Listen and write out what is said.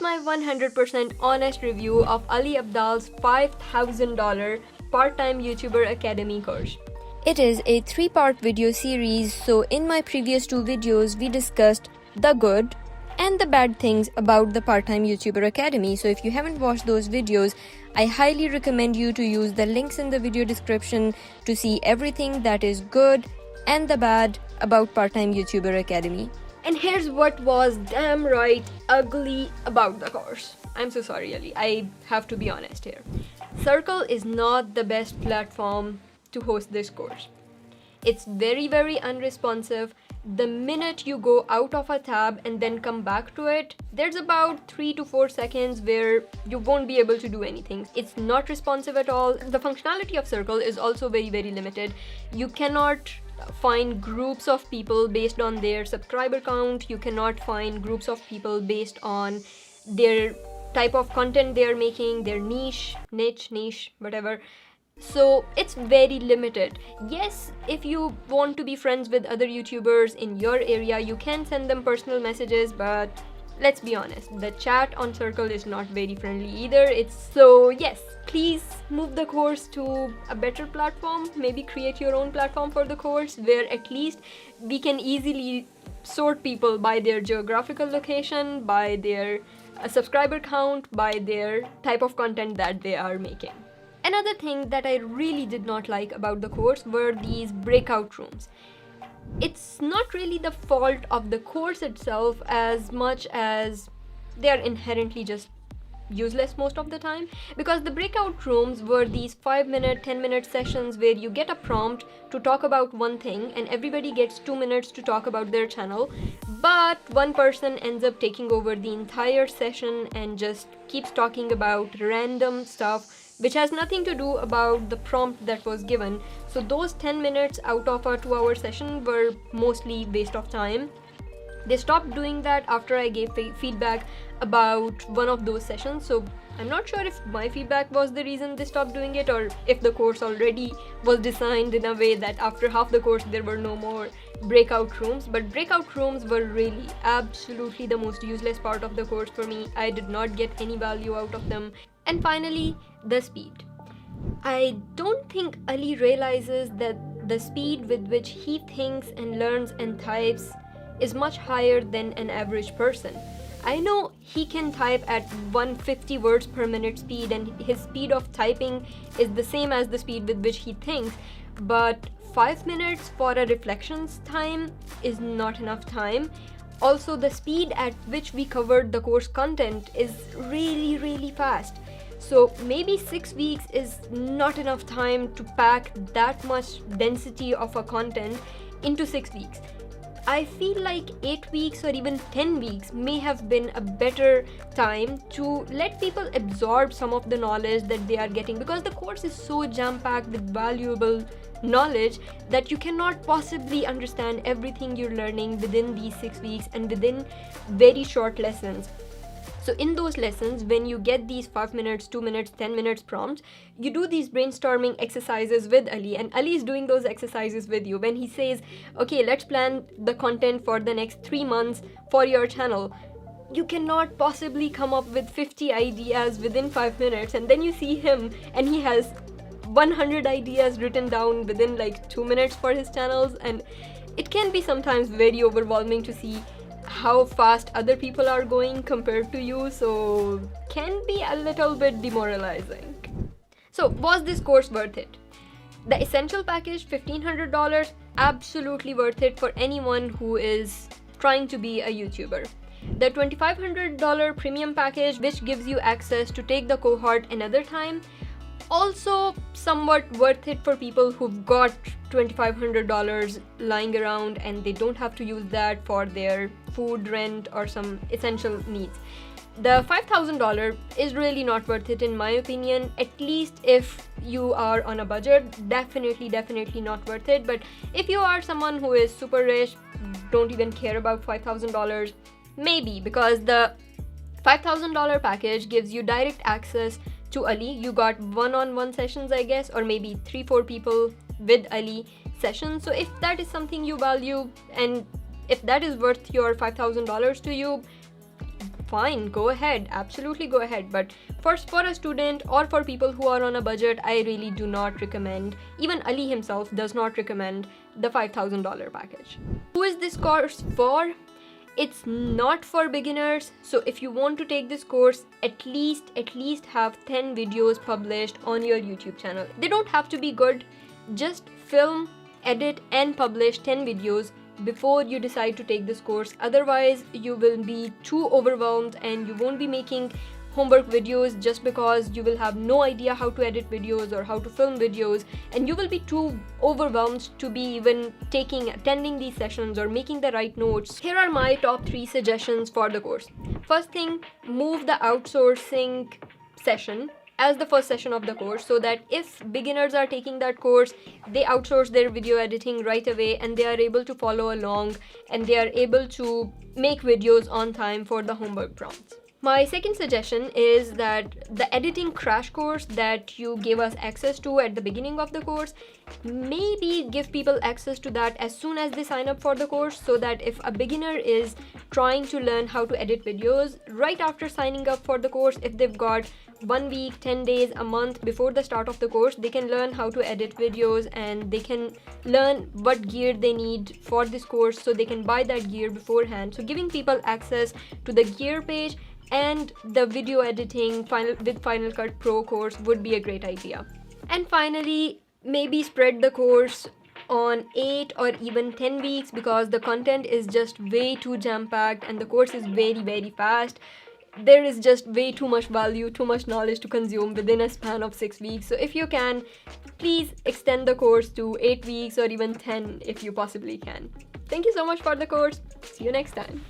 Here's my 100% honest review of Ali Abdaal's $5,000 part-time YouTuber Academy course. It is a 3-part video series, so in my previous 2 videos we discussed the good and the bad things about the part-time YouTuber Academy. So if you haven't watched those videos, I highly recommend you to use the links in the video description to see everything that is good and the bad about part-time YouTuber Academy. And here's what was damn right ugly about the course. I'm so sorry, Ali. I have to be honest here. Circle is not the best platform to host this course. It's very, very unresponsive. The minute you go out of a tab and then come back to it, there's about 3 to 4 seconds where you won't be able to do anything. It's not responsive at all. The functionality of Circle is also very, very limited. You cannot find groups of people based on their subscriber count. You cannot find groups of people based on their type of content they are making, their niche, whatever. So it's very limited. Yes, if you want to be friends with other YouTubers in your area, you can send them personal messages, but let's be honest, the chat on Circle is not very friendly either. So yes, please move the course to a better platform. Maybe create your own platform for the course where at least we can easily sort people by their geographical location, by their subscriber count, by their type of content that they are making. Another thing that I really did not like about the course were these breakout rooms. It's not really the fault of the course itself as much as they are inherently just useless most of the time, because the breakout rooms were these 5-minute, 10-minute sessions where you get a prompt to talk about one thing and everybody gets 2 minutes to talk about their channel, but one person ends up taking over the entire session and just keeps talking about random stuff which has nothing to do about the prompt that was given. So those 10 minutes out of a 2-hour session were mostly waste of time. They stopped doing that after I gave feedback about one of those sessions, so I'm not sure if my feedback was the reason they stopped doing it or if the course already was designed in a way that after half the course there were no more breakout rooms. But breakout rooms were really absolutely the most useless part of the course for me. I did not get any value out of them. And finally, the speed. I don't think Ali realizes that the speed with which he thinks and learns and types is much higher than an average person. I know he can type at 150 words per minute speed and his speed of typing is the same as the speed with which he thinks, but 5 minutes for a reflections time is not enough time. Also, the speed at which we covered the course content is really, really fast. So maybe 6 weeks is not enough time to pack that much density of a content into 6 weeks. I feel like 8 weeks or even 10 weeks may have been a better time to let people absorb some of the knowledge that they are getting, because the course is so jam-packed with valuable knowledge that you cannot possibly understand everything you're learning within these 6 weeks and within very short lessons. So in those lessons, when you get these 5 minutes, 2 minutes, 10 minutes prompts, you do these brainstorming exercises with Ali, and Ali is doing those exercises with you. When he says, okay, let's plan the content for the next 3 months for your channel, you cannot possibly come up with 50 ideas within 5 minutes, and then you see him and he has 100 ideas written down within like 2 minutes for his channels, and it can be sometimes very overwhelming to see how fast other people are going compared to you, so can be a little bit demoralizing. So was this course worth it? The essential package, $1,500, absolutely worth it for anyone who is trying to be a YouTuber. The $2,500 premium package, which gives you access to take the cohort another time, also somewhat worth it for people who've got $2,500 lying around and they don't have to use that for their food, rent, or some essential needs. The $5,000 is really not worth it in my opinion, at least if you are on a budget. Definitely not worth it. But if you are someone who is super rich, don't even care about $5,000, maybe, because the $5,000 package gives you direct access to Ali. You got one-on-one sessions, I guess, or maybe 3-4 people with Ali sessions. So if that is something you value and if that is worth your $5,000 to you, fine, go ahead, absolutely go ahead. But for a student or for people who are on a budget, I really do not recommend. Even Ali himself does not recommend the $5,000 package. Who is this course for? It's not for beginners. So if you want to take this course, at least have 10 videos published on your YouTube channel. They don't have to be good. Just film, edit and publish 10 videos before you decide to take this course. Otherwise, you will be too overwhelmed and you won't be making homework videos just because you will have no idea how to edit videos or how to film videos, and you will be too overwhelmed to be even attending these sessions or making the right notes. Here are my top 3 suggestions for the course. First thing, move the outsourcing session as the first session of the course, so that if beginners are taking that course, they outsource their video editing right away and they are able to follow along and they are able to make videos on time for the homework prompts. My second suggestion is that the editing crash course that you gave us access to at the beginning of the course, maybe give people access to that as soon as they sign up for the course, so that if a beginner is trying to learn how to edit videos right after signing up for the course, if they've got 1 week, 10 days, a month before the start of the course, they can learn how to edit videos and they can learn what gear they need for this course, so they can buy that gear beforehand. So giving people access to the gear page and the video editing with Final Cut Pro course would be a great idea. And finally, maybe spread the course on 8 or even 10 weeks, because the content is just way too jam-packed and the course is very fast. There is just way too much value, too much knowledge to consume within a span of 6 weeks. So if you can, please extend the course to 8 weeks or even 10 if you possibly can. Thank you so much for the course. See you next time.